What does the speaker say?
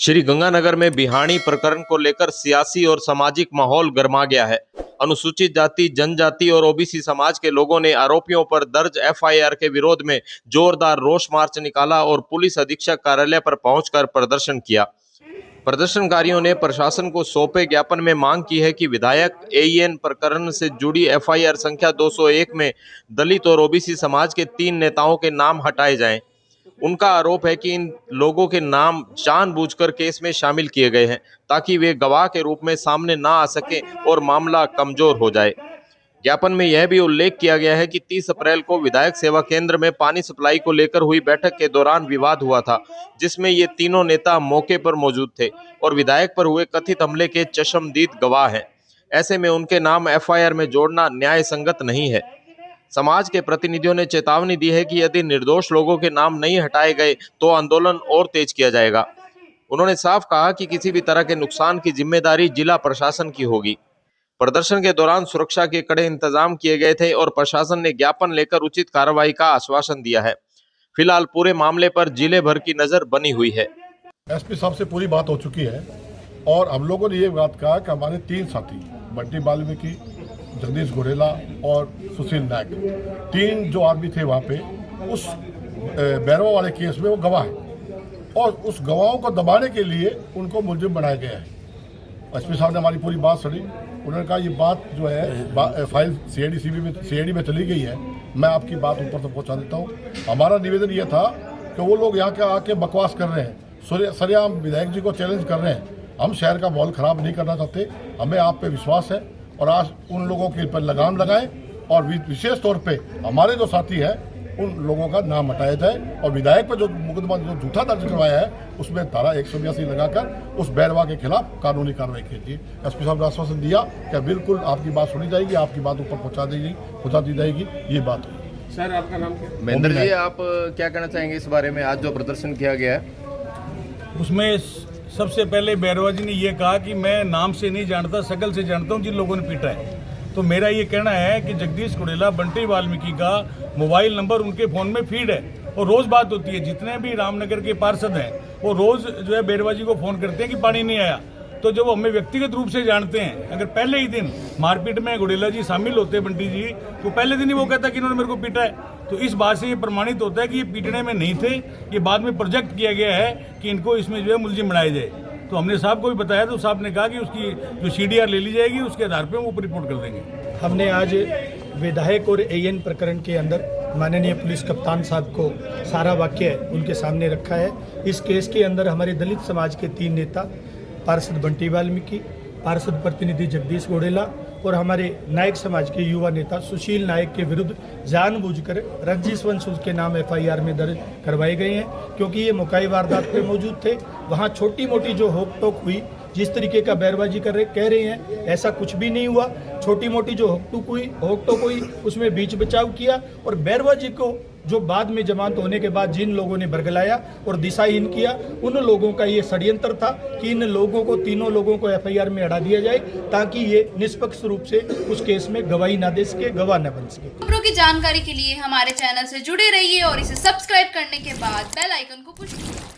श्रीगंगानगर में बिहाणी प्रकरण को लेकर सियासी और सामाजिक माहौल गर्मा गया है। अनुसूचित जाति, जनजाति और ओबीसी समाज के लोगों ने आरोपियों पर दर्ज एफआईआर के विरोध में जोरदार रोष मार्च निकाला और पुलिस अधीक्षक कार्यालय पर पहुंचकर प्रदर्शन किया। प्रदर्शनकारियों ने प्रशासन को सौंपे ज्ञापन में मांग की है कि विधायक एईएन प्रकरण से जुड़ी एफआईआर संख्या 201 में दलित और ओबीसी समाज के 3 नेताओं के नाम हटाए जाएं। उनका आरोप है कि इन लोगों के नाम जानबूझकर केस में शामिल किए गए हैं ताकि वे गवाह के रूप में सामने ना आ सके और मामला कमजोर हो जाए। ज्ञापन में यह भी उल्लेख किया गया है कि 30 अप्रैल को विधायक सेवा केंद्र में पानी सप्लाई को लेकर हुई बैठक के दौरान विवाद हुआ था, जिसमें ये तीनों नेता मौके पर मौजूद थे और विधायक पर हुए कथित हमले के चश्मदीद गवाह हैं। ऐसे में उनके नाम एफआईआर में जोड़ना न्याय संगत नहीं है। समाज के प्रतिनिधियों ने चेतावनी दी है कि यदि निर्दोष लोगों के नाम नहीं हटाए गए तो आंदोलन और तेज किया जाएगा। उन्होंने साफ कहा कि किसी भी तरह के नुकसान की जिम्मेदारी जिला प्रशासन की होगी। प्रदर्शन के दौरान सुरक्षा के कड़े इंतजाम किए गए थे और प्रशासन ने ज्ञापन लेकर उचित कार्रवाई का आश्वासन दिया है। फिलहाल पूरे मामले पर जिले भर की नजर बनी हुई है। एसपी साहब से पूरी बात हो चुकी है और हम लोगों ने ये बात कहा कि हमारे 3 साथी बंटी वाल्मीकि, जगदीश घोड़ेला और सुशील नायक, 3 जो आदमी थे वहाँ पे उस बैरवा वाले केस में वो गवाह है और उस गवाहों को दबाने के लिए उनको मुलजिम बनाया गया है। एसपी साहब ने हमारी पूरी बात सुनी। उन्होंने कहा ये बात जो है फाइल सीआईडी में चली गई है, मैं आपकी बात ऊपर तक पहुँचा देता हूँ। हमारा निवेदन ये था कि वो लोग यहाँ के आके बकवास कर रहे हैं, सरेआम विधायक जी को चैलेंज कर रहे हैं। हम शहर का माहौल खराब नहीं करना चाहते, हमें आप पे विश्वास है और आज उन लोगों के पर लगाम लगाएं और विशेष तौर पे हमारे जो साथी हैं उन लोगों का नाम हटाया जाए और विधायक पर जो मुकदमा जो झूठा दर्ज करवाया है उसमें धारा 182 लगाकर उस बैरवा के खिलाफ कानूनी कार्रवाई कीजिए। एसपी साहब ने आश्वासन दिया कि बिल्कुल आपकी बात सुनी जाएगी, आपकी बात ऊपर पहुँचा दी जाएगी। ये बात हुई। सर, आपका नाम क्या? महेंद्र जी, आप क्या कहना चाहेंगे इस बारे में? आज जो प्रदर्शन किया गया है उसमें सबसे पहले बैरवा जी ने यह कहा कि मैं नाम से नहीं जानता, शकल से जानता हूं जिन लोगों ने पीटा है। तो मेरा ये कहना है कि जगदीश घोड़ेला, बंटी वाल्मीकि का मोबाइल नंबर उनके फ़ोन में फीड है और रोज़ बात होती है। जितने भी रामनगर के पार्षद हैं वो रोज़ जो है बैरवा जी को फ़ोन करते हैं कि पानी नहीं आया। तो जब हमें व्यक्तिगत रूप से जानते हैं, अगर पहले ही दिन मारपीट में घोड़ेला जी शामिल होते हैं, बंटी जी, तो पहले दिन ही वो कहता कि इन्होंने मेरे को पीटा है। तो इस बात से ये प्रमाणित होता है कि ये पीटने में नहीं थे, ये बाद में प्रोजेक्ट किया गया है कि इनको इसमें जो है मुलजिम बनाया जाए। तो हमने साहब को भी बताया तो साहब ने कहा कि उसकी जो सीडीआर ले ली जाएगी, उसके आधार पर वो रिपोर्ट कर देंगे। हमने आज विधायक और एएन प्रकरण के अंदर माननीय पुलिस कप्तान साहब को सारा वाक्य उनके सामने रखा है। इस केस के अंदर हमारे दलित समाज के 3 नेता, पार्षद बंटी वाल्मीकि, पार्षद प्रतिनिधि जगदीश घोड़ेला और हमारे नायक समाज के युवा नेता सुशील नायक के विरुद्ध जानबूझकर रंजिश वंश के नाम एफआईआर में दर्ज करवाए गए हैं, क्योंकि ये मौकाई वारदात पे मौजूद थे। वहाँ छोटी मोटी जो होक टोक हुई, जिस तरीके का बैरबाजी कह रहे हैं, ऐसा कुछ भी नहीं हुआ। छोटी मोटी जो होक टोक हुई उसमें बीच बचाव किया और बैरबाजी को जो बाद में जमानत होने के बाद जिन लोगों ने बरगलाया और दिशाहीन किया, उन लोगों का ये षड्यंत्र था कि इन लोगों को, तीनों लोगों को एफआईआर में हटा दिया जाए ताकि ये निष्पक्ष रूप से उस केस में गवाही न दे सके, गवाह न बन सके। खबरों की जानकारी के लिए हमारे चैनल से जुड़े रहिए और इसे सब्सक्राइब करने के बाद बेल आइकन को पुश कीजिए।